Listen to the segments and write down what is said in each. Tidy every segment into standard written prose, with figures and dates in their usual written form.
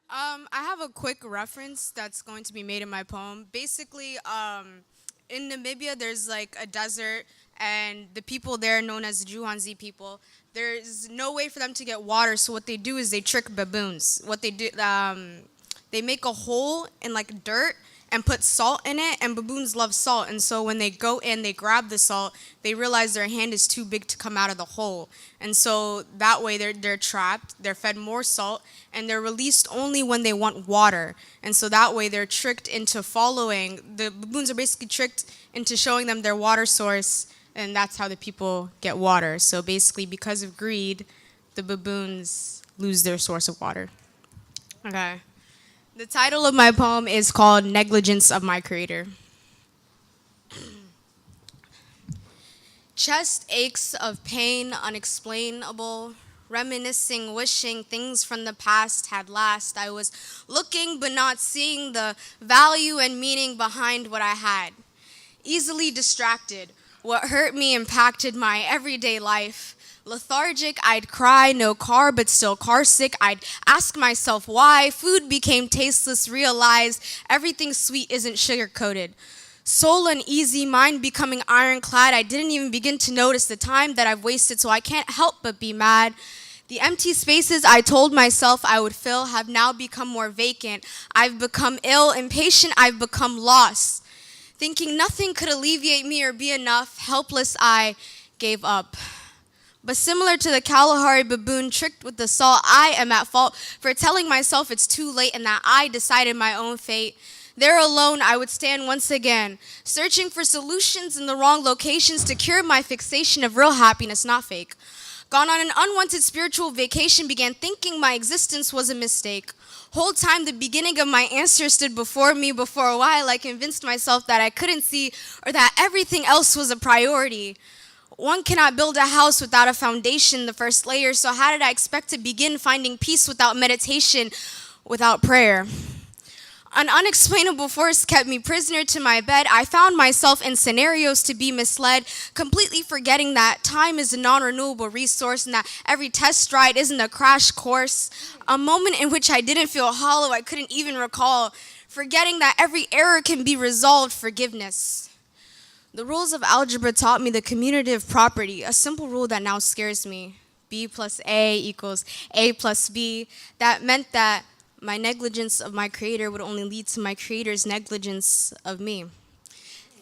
I have a quick reference that's going to be made in my poem. Basically, in Namibia, there's like a desert, and the people there, known as the Juhanzi people, there's no way for them to get water. So what they do is they trick baboons. What they do, they make a hole in like dirt and put salt in it, and baboons love salt, and so when they go in, they grab the salt, they realize their hand is too big to come out of the hole, and so that way they're trapped, they're fed more salt, and they're released only when they want water, and so that way they're tricked into following, the baboons are basically tricked into showing them their water source, and that's how the people get water. So basically, because of greed, the baboons lose their source of water. Okay. The title of my poem is called Negligence of My Creator. Chest aches of pain unexplainable, reminiscing, wishing things from the past had last. I was looking but not seeing the value and meaning behind what I had. Easily distracted, what hurt me impacted my everyday life. Lethargic, I'd cry, no car, but still car sick. I'd ask myself why. Food became tasteless, realized everything sweet isn't sugar-coated. Soul uneasy, mind becoming ironclad. I didn't even begin to notice the time that I've wasted, so I can't help but be mad. The empty spaces I told myself I would fill have now become more vacant. I've become ill, impatient, I've become lost. Thinking nothing could alleviate me or be enough, helpless, I gave up. But similar to the Kalahari baboon tricked with the salt, I am at fault for telling myself it's too late and that I decided my own fate. There alone I would stand once again, searching for solutions in the wrong locations to cure my fixation of real happiness, not fake. Gone on an unwanted spiritual vacation, began thinking my existence was a mistake. Whole time the beginning of my answer stood before me. Before a while I convinced myself that I couldn't see or that everything else was a priority. One cannot build a house without a foundation, the first layer, so how did I expect to begin finding peace without meditation, without prayer? An unexplainable force kept me prisoner to my bed. I found myself in scenarios to be misled, completely forgetting that time is a non-renewable resource and that every test ride isn't a crash course. A moment in which I didn't feel hollow, I couldn't even recall, forgetting that every error can be resolved, forgiveness. The rules of algebra taught me the commutative property, a simple rule that now scares me. B plus A equals A plus B. That meant that my negligence of my creator would only lead to my creator's negligence of me.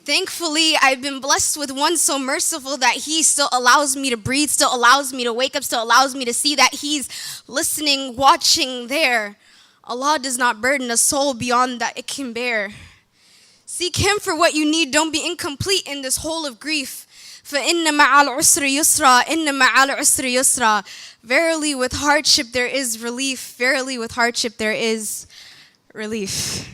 Thankfully, I've been blessed with one so merciful that he still allows me to breathe, still allows me to wake up, still allows me to see that he's listening, watching there. Allah does not burden a soul beyond that it can bear. Seek him for what you need. Don't be incomplete in this hole of grief. فَإِنَّ مَعَ الْعُسْرِ يُسْرًا إِنَّ مَعَ الْعُسْرِ يُسْرًا. Verily with hardship there is relief. Verily with hardship there is relief.